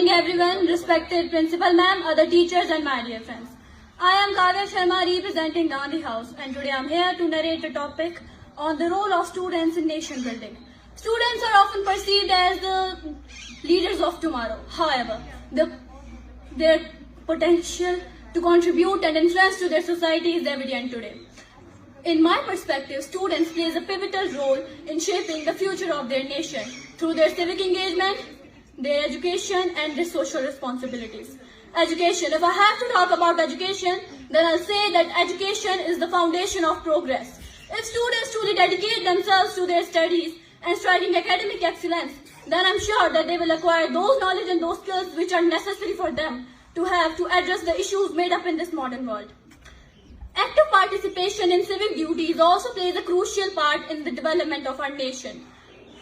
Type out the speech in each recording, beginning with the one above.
morning everyone, respected principal ma'am, other teachers and my dear friends. I am Kavya Sharma representing Gandhi House and today I am here to narrate a topic on the role of students in nation building. Students are often perceived as the leaders of tomorrow. However, their potential to contribute and influence to their society is evident today. In my perspective, students play a pivotal role in shaping the future of their nation through their civic engagement, their education and their social responsibilities. Education. If I have to talk about education, then I'll say that education is the foundation of progress. If students truly dedicate themselves to their studies and striking academic excellence, then I'm sure that they will acquire those knowledge and those skills which are necessary for them to have to address the issues made up in this modern world. Active participation in civic duties also plays a crucial part in the development of our nation.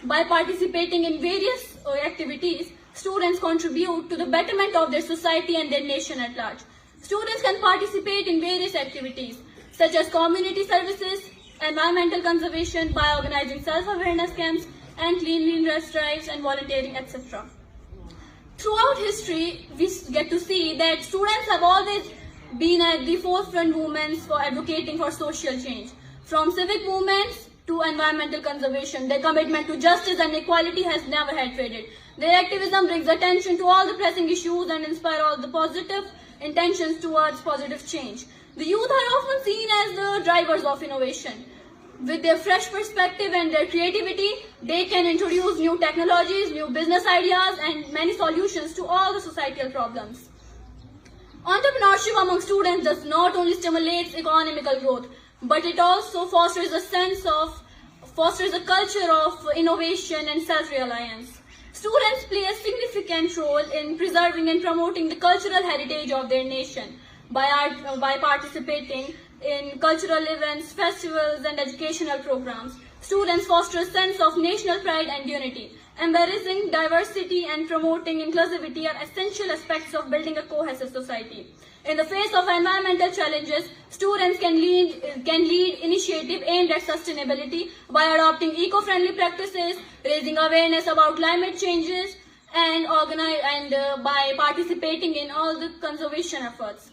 By participating in various activities, students contribute to the betterment of their society and their nation at large. Students can participate in various activities such as community services, environmental conservation by organizing self-awareness camps and cleanliness drives and volunteering, etc. Throughout history, we get to see that students have always been at the forefront movements for advocating for social change. From civic movements to environmental conservation, their commitment to justice and equality has never had faded. Their activism brings attention to all the pressing issues and inspire all the positive intentions towards positive change. The youth are often seen as the drivers of innovation. With their fresh perspective and their creativity, they can introduce new technologies, new business ideas, and many solutions to all the societal problems. Entrepreneurship among students does not only stimulate economical growth, but it also fosters a culture of innovation and self-reliance. Students play a significant role in preserving and promoting the cultural heritage of their nation by participating in cultural events, festivals, and educational programs. Students foster a sense of national pride and unity. Embracing diversity and promoting inclusivity are essential aspects of building a cohesive society. In the face of environmental challenges, students can lead initiatives aimed at sustainability by adopting eco-friendly practices, raising awareness about climate changes, and by participating in all the conservation efforts.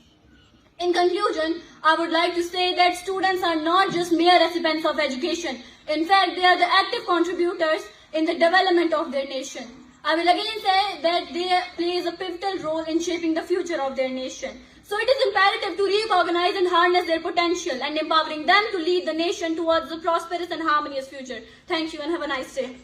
In conclusion, I would like to say that students are not just mere recipients of education. In fact, they are the active contributors in the development of their nation. I will again say that they play a pivotal role in shaping the future of their nation. So it is imperative to recognize and harness their potential and empowering them to lead the nation towards a prosperous and harmonious future. Thank you and have a nice day.